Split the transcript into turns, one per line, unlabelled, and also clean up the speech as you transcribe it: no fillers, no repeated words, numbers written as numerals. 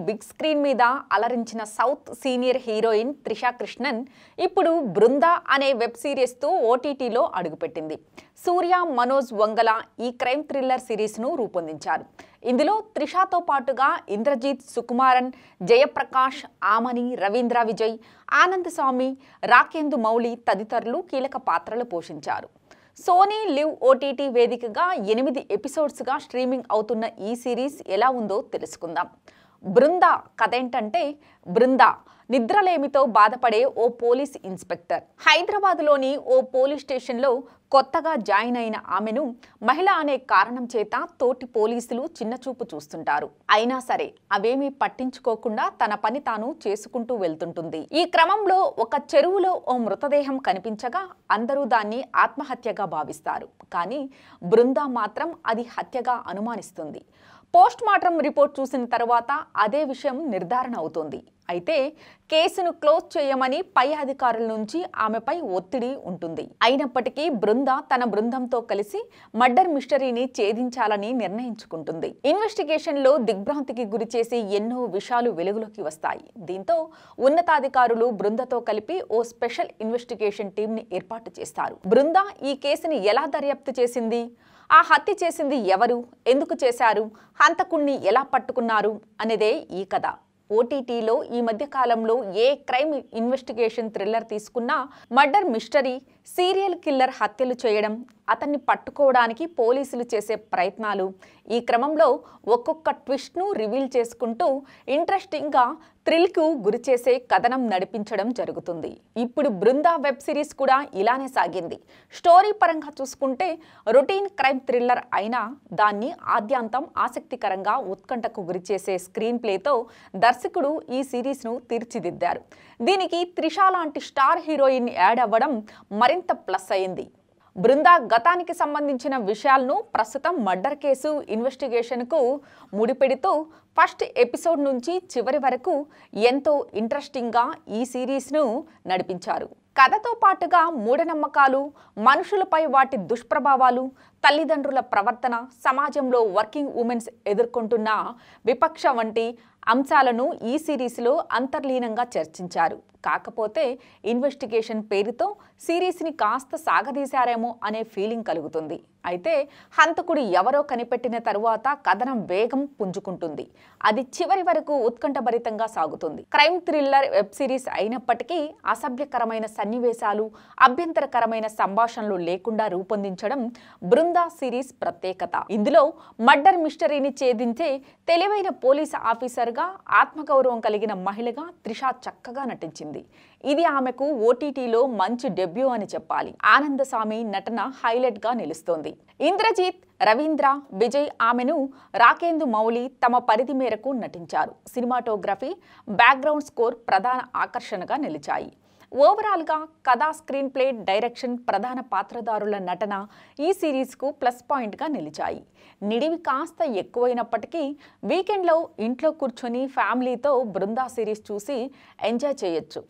Big screen మీద అలరించిన south senior heroine Trisha Krishnan ఇప్పుడు బృందా అనే వెబ్ సిరీస్తో ఓటీటీలో అడుగుపెట్టింది. సూర్య, మనోజ్ వంగల ఈ క్రైమ్ థ్రిల్లర్ సిరీస్ను రూపొందించారు. ఇందులో త్రిషాతో పాటుగా ఇంద్రజిత్, సుకుమారన్, జయప్రకాష్, ఆమని, రవీంద్ర విజయ్, ఆనంద్ స్వామి, రాకేందు మౌళి తదితరులు కీలక పాత్రలు పోషించారు. సోనీ లివ్ ఓటీటీ వేదికగా 8 ఎపిసోడ్స్గా స్ట్రీమింగ్ అవుతున్న ఈ సిరీస్ ఎలా ఉందో తెలుసుకుందాం. బృందా కథేంటంటే, బృందా నిద్రలేమితో బాధపడే ఓ పోలీస్ ఇన్స్పెక్టర్. హైదరాబాద్లోని ఓ పోలీస్ స్టేషన్లో కొత్తగా జాయిన్ అయిన ఆమెను మహిళ అనే కారణం చేత తోటి పోలీసులు చిన్నచూపు చూస్తుంటారు. అయినా సరే అవేమీ పట్టించుకోకుండా తన పని తాను చేసుకుంటూ వెళ్తుంటుంది. ఈ క్రమంలో ఒక చెరువులో ఓ మృతదేహం కనిపించగా అందరూ దాన్ని ఆత్మహత్యగా భావిస్తారు. కానీ బృందా మాత్రం అది హత్యగా అనుమానిస్తుంది. పోస్ట్ మార్టం రిపోర్ట్ చూసిన తర్వాత అదే విషయం నిర్ధారణ అవుతుంది. అయితే కేసును క్లోజ్ చేయమని పై అధికారుల నుంచి ఆమెపై ఒత్తిడి ఉంటుంది. అయినప్పటికీ బృందా తన బృందంతో కలిసి మర్డర్ మిస్టరీని ఛేదించాలని నిర్ణయించుకుంటుంది. ఇన్వెస్టిగేషన్లో దిగ్భ్రాంతికి గురిచేసి ఎన్నో విషయాలు వెలుగులోకి వస్తాయి. దీంతో ఉన్నతాధికారులు బృందతో కలిపి ఓ స్పెషల్ ఇన్వెస్టిగేషన్ టీంని ఏర్పాటు చేస్తారు. బృందా ఈ కేసుని ఎలా దర్యాప్తు చేసింది, ఆ హత్య చేసింది ఎవరు, ఎందుకు చేశారు, హంతకుణ్ణి ఎలా పట్టుకున్నారు అనేదే ఈ కథ. ఓటీటీలో ఈ మధ్య కాలంలో ఏ క్రైమ్ ఇన్వెస్టిగేషన్ థ్రిల్లర్ తీసుకున్నా మర్డర్ మిస్టరీ, సీరియల్ కిల్లర్ హత్యలు చేయడం, అతన్ని పట్టుకోవడానికి పోలీసులు చేసే ప్రయత్నాలు, ఈ క్రమంలో ఒక్కొక్క ట్విస్ట్ను రివీల్ చేసుకుంటూ ఇంట్రెస్టింగ్గా థ్రిల్కు గురిచేసే కథనం నడిపించడం జరుగుతుంది. ఇప్పుడు బృందా వెబ్ సిరీస్ కూడా ఇలానే సాగింది. స్టోరీ పరంగా చూసుకుంటే రొటీన్ క్రైమ్ థ్రిల్లర్ అయినా దాన్ని ఆద్యాంతం ఆసక్తికరంగా ఉత్కంఠకు గురిచేసే స్క్రీన్ ప్లేతో దర్శకుడు ఈ సిరీస్ను తీర్చిదిద్దారు. దీనికి త్రిషా లాంటి స్టార్ హీరోయిన్ యాడ్ అవ్వడం మరింత ప్లస్ అయింది. బృందా గతానికి సంబంధించిన విషయాలను ప్రస్తుతం మర్డర్ కేసు ఇన్వెస్టిగేషన్కు ముడిపెడుతూ ఫస్ట్ ఎపిసోడ్ నుంచి చివరి వరకు ఎంతో ఇంట్రెస్టింగ్గా ఈ సిరీస్ను నడిపించారు. కథతో పాటుగా మూఢనమ్మకాలు, మనుషులపై వాటి దుష్ప్రభావాలు, తల్లిదండ్రుల ప్రవర్తన, సమాజంలో వర్కింగ్ ఉమెన్స్ ఎదుర్కొంటున్న విపక్ష వంటి అంశాలను ఈ సిరీస్లో అంతర్లీనంగా చర్చించారు. కాకపోతే ఇన్వెస్టిగేషన్ పేరుతో సిరీస్ని కాస్త సాగదీశారేమో అనే ఫీలింగ్ కలుగుతుంది. అయితే హంతకుడు ఎవరో కనిపెట్టిన తరువాత కథనం వేగం పుంజుకుంటుంది. అది చివరి వరకు ఉత్కంఠభరితంగా సాగుతుంది. క్రైమ్ థ్రిల్లర్ వెబ్ సిరీస్ అయినప్పటికీ అసభ్యకరమైన సన్నివేశాలు, అభ్యంతరకరమైన సంభాషణలు లేకుండా రూపొందించడం బృందా సిరీస్ ప్రత్యేకత. ఇందులో మర్డర్ మిస్టరీని ఛేదించే తెలివైన పోలీస్ ఆఫీసర్గా, ఆత్మగౌరవం కలిగిన మహిళగా త్రిషా చక్కగా నటించింది. ఇది ఆమెకు ఓటీటీలో మంచి డెబ్యూ అని చెప్పాలి. ఆనంద్ స్వామి నటన హైలైట్గా నిలుస్తోంది. ఇంద్రజిత్, రవీంద్ర విజయ్, ఆమెను రాకేందు మౌళి తమ పరిధి మేరకు నటించారు. సినిమాటోగ్రఫీ, బ్యాక్గ్రౌండ్ స్కోర్ ప్రధాన ఆకర్షణగా నిలిచాయి. ఓవరాల్గా కథా, స్క్రీన్ ప్లే, డైరెక్షన్, ప్రధాన పాత్రధారుల నటన ఈ సిరీస్కు ప్లస్ పాయింట్గా నిలిచాయి. నిడివి కాస్త ఎక్కువైనప్పటికీ వీకెండ్లో ఇంట్లో కూర్చొని ఫ్యామిలీతో బృందా సిరీస్ చూసి ఎంజాయ్ చేయొచ్చు.